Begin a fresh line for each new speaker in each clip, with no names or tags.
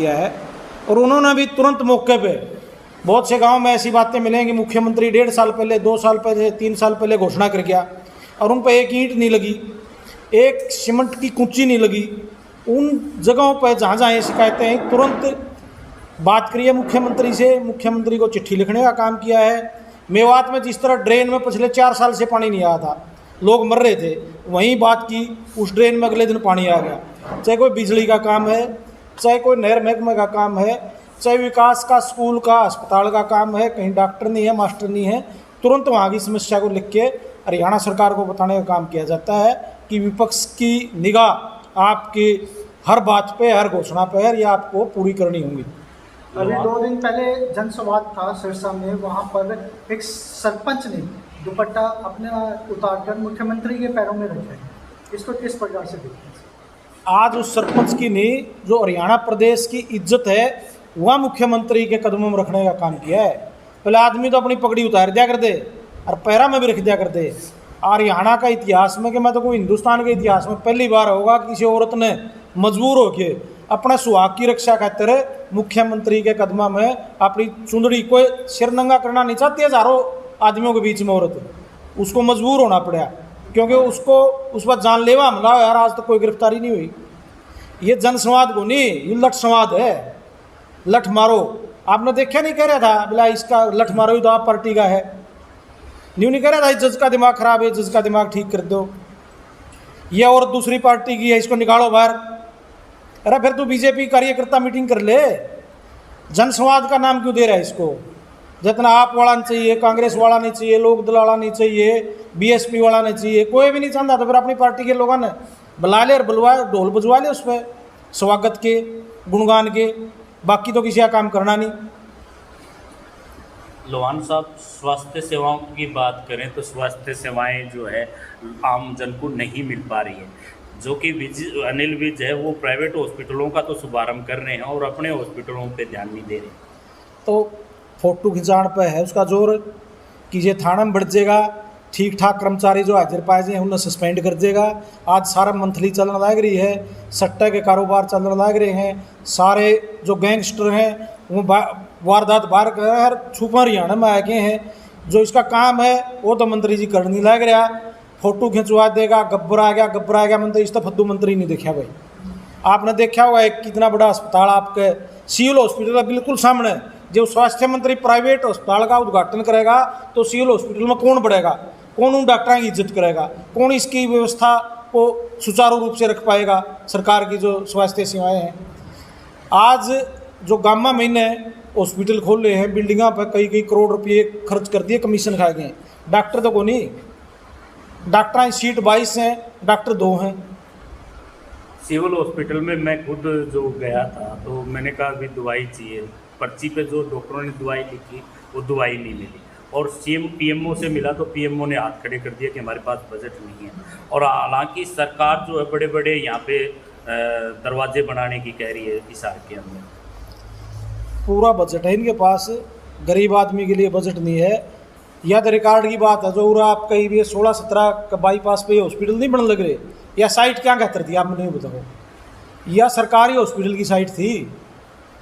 किया है। और उन्होंने भी तुरंत मौके पे, बहुत से गांव में ऐसी बातें मिलेंगी, मुख्यमंत्री 1.5 साल पहले, 2 साल पहले, 3 साल पहले घोषणा कर गया और उन पर एक ईंट नहीं लगी, एक सीमेंट की कूंची नहीं लगी। उन जगहों पर जहाँ जहाँ ये शिकायतें हैं, तुरंत बात करिए मुख्यमंत्री से, मुख्यमंत्री को चिट्ठी लिखने का काम किया है। मेवात में जिस तरह ड्रेन में पिछले 4 साल से पानी नहीं आया था, लोग मर रहे थे, वहीं बात की, उस ड्रेन में अगले दिन पानी आ गया। चाहे कोई बिजली का काम है, चाहे कोई नहर महकमे का काम है, चाहे विकास का, स्कूल का, अस्पताल का काम है, कहीं डॉक्टर नहीं है, मास्टर नहीं है, तुरंत वहाँ की समस्या को लिख के हरियाणा सरकार को बताने का काम किया जाता है कि विपक्ष की निगाह आपकी हर बात पे, हर घोषणा पे है, ये आपको पूरी करनी होगी।
अभी 2 दिन पहले जनसंवाद था सिरसा में, वहाँ पर एक सरपंच ने दुपट्टा अपने उतारकर मुख्यमंत्री के पैरों में रखा है, इसको किस प्रकार से देखते हैं?
आज उस सरपंच की नहीं, जो हरियाणा प्रदेश की इज्जत है, वह मुख्यमंत्री के कदमों में रखने का काम किया है। पहले आदमी तो अपनी पगड़ी उतार दिया करते और पैरा में भी रख दिया करते। हरियाणा का इतिहास में, कि मैं तो कोई हिंदुस्तान के इतिहास में पहली बार होगा किसी औरत ने मजबूर होके अपना सुहाग की रक्षा खातिर मुख्यमंत्री के कदमा में अपनी चुंदड़ी, कोई सिर नंगा करना नहीं चाहती, हजारों आदमियों के बीच में औरत, उसको मजबूर होना पड़ा क्योंकि उसको उस पर जानलेवा हमला यार, आज तक तो कोई गिरफ्तारी नहीं हुई। ये जनसंवाद को नहीं, ये लठ संवाद है, लठ मारो। आपने देखा नहीं, कह रहा था बोला इसका लठ मारो ही तो आप पार्टी का है, नहीं कह रहा था जज का दिमाग खराब है, जज का दिमाग ठीक कर दो, ये और दूसरी पार्टी की है, इसको निकालो बाहर। अरे फिर तू बीजेपी कार्यकर्ता मीटिंग कर ले, जनसंवाद का नाम क्यों दे रहा है इसको? जितना आप वाला नहीं चाहिए, कांग्रेस वाला नहीं चाहिए, लोक दल वाला नहीं चाहिए, बीएसपी वाला नहीं चाहिए, कोई भी नहीं चाहता, तो फिर अपनी पार्टी के लोगों ने बुला ले और बुलवाए, ढोल बजवा ले उस पर स्वागत के, गुणगान के, बाकी तो किसी का काम करना नहीं।
लोहान साहब, स्वास्थ्य सेवाओं की बात करें तो स्वास्थ्य सेवाएं जो है आम जन को नहीं मिल पा रही है, जो कि अनिल विज है वो प्राइवेट हॉस्पिटलों का तो शुभारंभ कर रहे हैं और अपने हॉस्पिटलों पे ध्यान नहीं दे रहे।
तो फोटो खिंचाण पे है उसका जोर कि ये थाना में बढ़ जाएगा, ठीक ठाक कर्मचारी जो हाजिर पाए जाए उन्हें सस्पेंड कर देगा। आज सारा मंथली चलने लग रही है, सट्टे के कारोबार चलने लग रहे हैं, सारे जो गैंगस्टर हैं वो वारदात बाहर कर छुपा हरियाणा में आ गए हैं। जो इसका काम है वो तो मंत्री जी कर नहीं लग रहा, फोटो खिंचवा देगा, गब्बर आ गया मंत्री, इस तो फद्दू मंत्री नहीं देखा भाई। आपने देखा होगा एक कितना बड़ा अस्पताल आपके सिविल हॉस्पिटल है बिल्कुल सामने, जो स्वास्थ्य मंत्री प्राइवेट अस्पताल का उद्घाटन करेगा तो सिविल हॉस्पिटल में कौन बढ़ेगा, कौन उन डॉक्टरों की इज्जत करेगा, कौन इसकी व्यवस्था को सुचारू रूप से रख पाएगा? सरकार की जो स्वास्थ्य सेवाएं हैं, आज जो गामा महीने हॉस्पिटल खोल रहे हैं, बिल्डिंगों पर कई करोड़ रुपये खर्च कर दिए, कमीशन खाए गए, डॉक्टर तो को नहीं, डॉक्टर की सीट 22 हैं, डॉक्टर 2 हैं।
सिविल हॉस्पिटल में मैं खुद जो गया था तो मैंने कहा अभी दवाई चाहिए, पर्ची पे जो डॉक्टरों ने दवाई लिखी वो दवाई नहीं मिली, और सीएम पीएमओ से मिला तो पीएमओ ने हाथ खड़े कर दिया कि हमारे पास बजट नहीं है। और हालांकि सरकार जो है बड़े बड़े यहाँ पे दरवाजे बनाने की कह रही है हिसार के अंदर,
पूरा बजट है इनके पास, गरीब आदमी के लिए बजट नहीं है। या तो रिकॉर्ड की बात है, जो आप कहीं भी 16-17 का बाईपास पे हॉस्पिटल नहीं बन लग रहे, या साइट क्या कहते थी आप मुझे नहीं बताओ, या सरकारी हॉस्पिटल की साइट थी,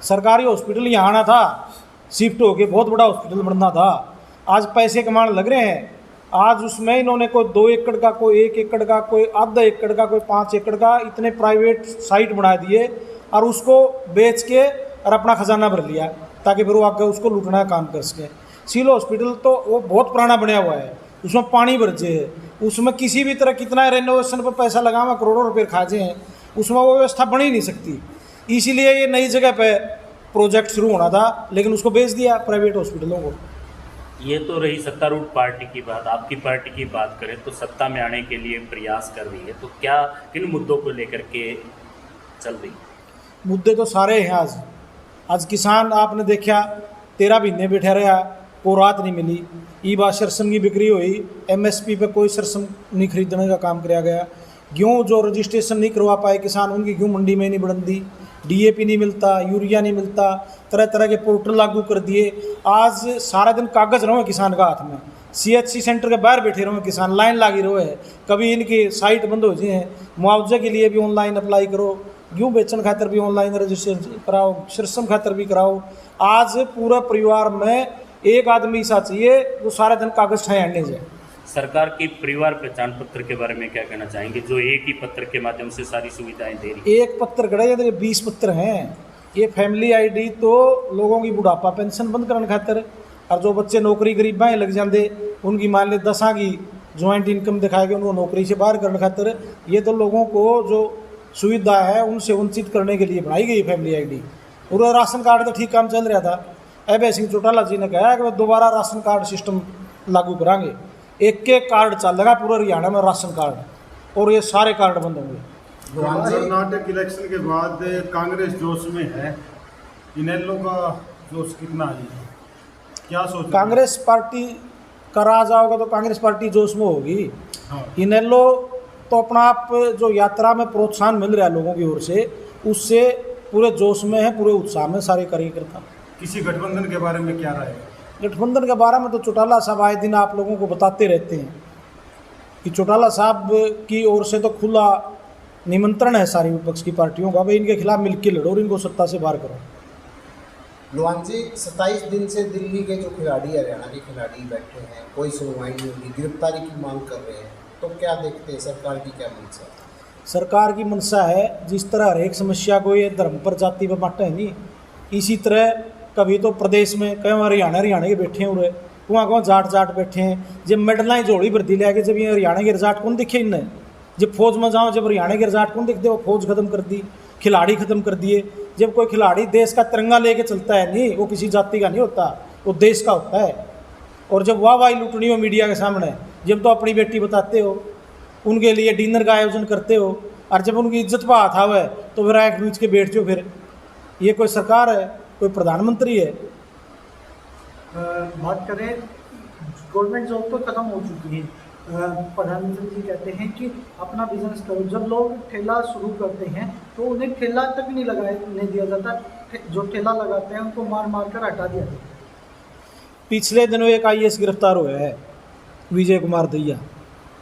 सरकारी हॉस्पिटल यहाँ आना था, शिफ्ट होके बहुत बड़ा हॉस्पिटल बनना था, आज पैसे कमाने लग रहे हैं। आज उसमें इन्होंने कोई 2 एकड़ का, कोई 1 एकड़ का, कोई आधा एकड़ का, कोई 5 एकड़ का, इतने प्राइवेट साइट बना दिए और उसको बेच के और अपना खजाना भर लिया ताकि फिर वो आगे उसको लूटना काम कर सके। सिविल हॉस्पिटल तो वो बहुत पुराना बना हुआ है, उसमें पानी भरजे है, उसमें किसी भी तरह कितना रेनोवेशन पर पैसा लगावा, करोड़ों रुपये खाजे हैं, उसमें वो व्यवस्था बन ही नहीं सकती। इसीलिए ये नई जगह पे प्रोजेक्ट शुरू होना था, लेकिन उसको बेच दिया प्राइवेट हॉस्पिटलों को।
ये तो रही सत्तारूढ़ पार्टी की बात। आपकी पार्टी की बात करें तो सत्ता में आने के लिए प्रयास कर रही है, तो क्या किन मुद्दों को लेकर के चल रही है?
मुद्दे तो सारे हैं। आज किसान आपने देखा 13 महीने बैठा रहा, को रात नहीं मिली, ई बात सरसम की बिक्री हुई, एमएसपी पे कोई सरसम नहीं खरीदने का काम किया गया, गेहूँ जो रजिस्ट्रेशन नहीं करवा पाए किसान, उनकी गेहूँ मंडी में नहीं बढ़ती, डीएपी नहीं मिलता, यूरिया नहीं मिलता, तरह तरह के पोर्टल लागू कर दिए। आज सारा दिन कागज रहो किसान का हाथ में, सीएचसी सेंटर के बाहर बैठे रहो किसान, लाइन लागी रहो है, कभी इनकी साइट बंद हो जाए, मुआवजे के लिए भी ऑनलाइन अप्लाई करो, गेहूँ बेचन खातर भी ऑनलाइन रजिस्ट्रेशन कराओ, शीर्षम खातर भी कराओ। आज पूरा परिवार में एक आदमी ऐसा चाहिए जो सारे दिन कागज ठाए आने जाए।
सरकार की परिवार पहचान पत्र के बारे में क्या कहना चाहेंगे, जो एक ही पत्र के माध्यम से सारी सुविधाएं दे रही है?
एक पत्र कड़ा या 20 पत्र हैं। ये फैमिली आईडी तो लोगों की बुढ़ापा पेंशन बंद करने खातिर, और जो बच्चे नौकरी गरीबाएँ लग जाते उनकी मान ले 10 की ज्वाइंट इनकम दिखाएगी उनको नौकरी से बाहर करने खातिर, ये तो लोगों को जो सुविधा है उनसे वंचित करने के लिए बनाई गई फैमिली आईडी। पूरा राशन कार्ड तो ठीक काम चल रहा था। अभय सिंह चौटाला जी ने कहा कि वो दोबारा राशन कार्ड सिस्टम लागू कराएंगे, एक एक कार्ड चलेगा पूरा हरियाणा में राशन कार्ड, और ये सारे कार्ड बंद होंगे।
कर्नाटक इलेक्शन के बाद कांग्रेस जोश में है, इनेलो का जोश कितना है, क्या सोच?
कांग्रेस पार्टी का राज आओगे तो कांग्रेस पार्टी जोश में होगी।
हाँ।
इनेलो तो अपना आप जो यात्रा में प्रोत्साहन मिल रहा है लोगों की ओर से, उससे पूरे जोश में है, पूरे उत्साह में सारे कार्यकर्ता।
किसी गठबंधन के बारे में क्या राय है?
गठबंधन के बारे में तो चौटाला साहब आए दिन आप लोगों को बताते रहते हैं कि चौटाला साहब की ओर से तो खुला निमंत्रण है सारी विपक्ष की पार्टियों का, भाई इनके खिलाफ मिलकर लड़ो और इनको सत्ता से बाहर करो।
लोहान जी, 27 दिन से दिल्ली के जो खिलाड़ी, हरियाणा के खिलाड़ी बैठे हैं, कोई सुनवाई नहीं होगी, गिरफ्तारी की मांग कर रहे हैं, तो क्या देखते हैं सरकार की क्या मंशा है?
सरकार की मंशा है जिस तरह हर एक समस्या को ये धर्म पर जाति पर बांटे नहीं, इसी तरह कभी तो प्रदेश में कहीं हरियाणा के बैठे हैं उड़े, वहाँ जाट बैठे हैं। जब मेडल जोड़ी भर्ती लिया जब ये हरियाणा के रिजार्ट कौन दिखे इनने, जब फौज में जाओ जब हरियाणा के रिजार्ट कौन दिखते, वो फौज खत्म कर दी, खिलाड़ी खत्म कर दिए। जब कोई खिलाड़ी देश का तिरंगा लेके चलता है नहीं, वो किसी जाति का नहीं होता, वो देश का होता है। और जब वाह लुटनी हो मीडिया के सामने, जब तो अपनी बेटी बताते हो, उनके लिए डिनर का आयोजन करते हो, और जब उनकी इज्जत पर हाथ आवे तो फिर एक नीच के बैठ जाओ। फिर ये कोई सरकार है, कोई प्रधानमंत्री है?
बात करें गवर्नमेंट जॉब तो खत्म हो चुकी है। प्रधानमंत्री जी कहते हैं कि अपना बिजनेस करो। जब लोग ठेला शुरू करते हैं तो उन्हें ठेला तक नहीं दिया जाता, जो ठेला लगाते हैं उनको मार मार कर हटा दिया जाता है।
पिछले दिनों एक IAS गिरफ्तार हुआ है, विजय कुमार दहिया,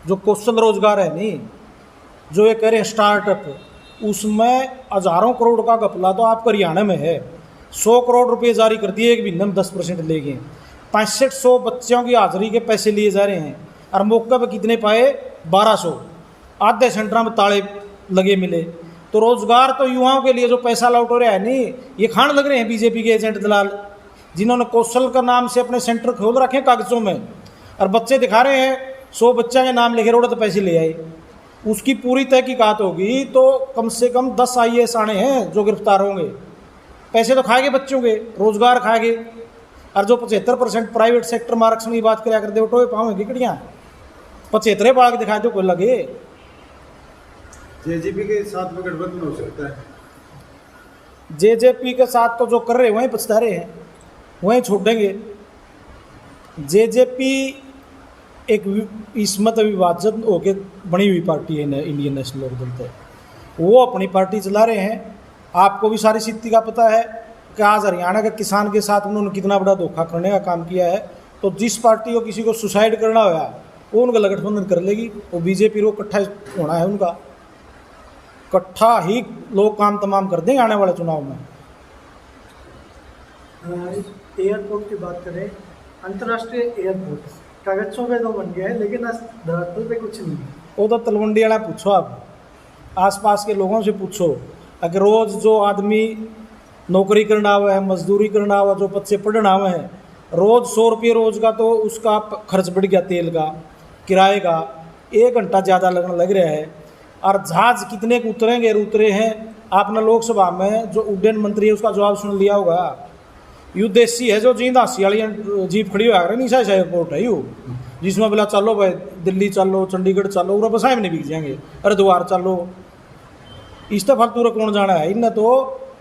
जो कौशल रोजगार है नहीं, जो ये कह रहे हैं स्टार्टअप, उसमें हज़ारों करोड़ का घपला तो आपका हरियाणा में है। 100 करोड़ रुपए जारी कर दिए, एक महीने में 10% ले गए। 6500 बच्चों की हाजिरी के पैसे लिए जा रहे हैं, और मौके पर कितने पाए? 1200। आधे सेंटर में ताले लगे मिले। तो रोजगार तो युवाओं के लिए जो पैसा लौट रहा है नहीं, ये खान लग रहे हैं बीजेपी के एजेंट दलाल, जिन्होंने कौशल का नाम से अपने सेंटर खोल रखे हैं कागजों में, और बच्चे दिखा रहे हैं 100 बच्चा के नाम लिखे रोड तो पैसे ले आए। उसकी पूरी तहकीकात होगी तो कम से कम 10 IAS आने हैं जो गिरफ्तार होंगे। पैसे तो खाएंगे बच्चों के, रोजगार खाएंगे, और जो 75% प्राइवेट सेक्टर में आरक्षण की बात कराया करते वो टोए पाओगे किकड़ियाँ 75 बाग दिखा दो कोई लगे।
JJP के साथ में गठबंधन हो सकता है?
JJP के साथ तो जो कर रहे हैं वहीं पछता रहे हैं, वहीं छोड़ेंगे। JJP एक इसमत विभाजन होकर बनी हुई पार्टी है, इंडियन नेशनल लोकदल है, वो अपनी पार्टी चला रहे हैं। आपको भी सारी स्थिति का पता है कि आज हरियाणा के किसान के साथ उन्होंने कितना बड़ा धोखा करने का काम किया है। तो जिस पार्टी को किसी को सुसाइड करना होगा वो उनका गठबंधन कर लेगी, वो बीजेपी को इकट्ठा होना है, उनका इकट्ठा ही लोग काम तमाम कर देंगे आने वाले चुनाव में।
एयरपोर्ट की बात करें, अंतर्राष्ट्रीय एयरपोर्ट कागजों पे तो बन गया है, लेकिन धरातल पे कुछ नहीं है।
वो तो तलवंडी वाला पूछो, आप आसपास के लोगों से पूछो। अगर रोज़ जो आदमी नौकरी करना हुआ है, मजदूरी करना हुआ, जो बच्चे पढ़ना हुआ है, रोज़ 100 रुपये रोज़ का तो उसका खर्च बढ़ गया, तेल का, किराए का, 1 घंटा ज़्यादा लगने लग रहा है। और जहाज़ कितने के उतरे हैं? आपने लोकसभा में जो उड्डयन मंत्री है उसका जवाब सुन लिया होगा। यू देसी है जो जींद हासी वाली जीप खड़ी हुआ है, नहीं शायद एयरपोर्ट है यू, जिसमें बोला चलो भाई दिल्ली चलो, चंडीगढ़ चलो, पूरा बसाए में नहीं बिक जाएंगे, हरिद्वार चलो। इस तो फालतू कौन जाना है? इनने तो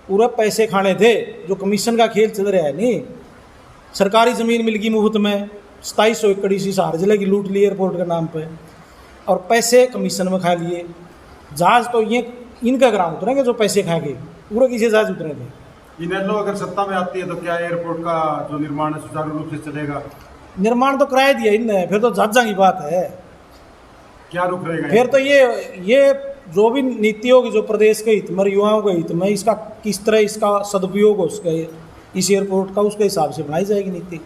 पूरा पैसे खाने थे, जो कमीशन का खेल चल रहा है नहीं। सरकारी ज़मीन मिल गई मुफ्त में, 2700 एकड़ इसी सहार जिले की लूट ली एयरपोर्ट के नाम पे, और पैसे कमीशन में खा लिए। जहाज़ तो ये इनका ग्राम उतरेंगे जो पैसे खाएंगे, पूरे किसी जहाज़ उतरेंगे।
इनेलो अगर सत्ता में आती है तो क्या एयरपोर्ट का जो निर्माण है सुचारू रूप से चलेगा?
निर्माण तो कराया दिया इनने, फिर तो जहाज़ा की बात है।
क्या रुक रहेगा?
फिर तो ये जो भी नीति होगी जो प्रदेश के हित में युवाओं के हित में, इसका किस तरह इसका सदुपयोग हो सके इस एयरपोर्ट का, उसके हिसाब से बनाई जाएगी नीति।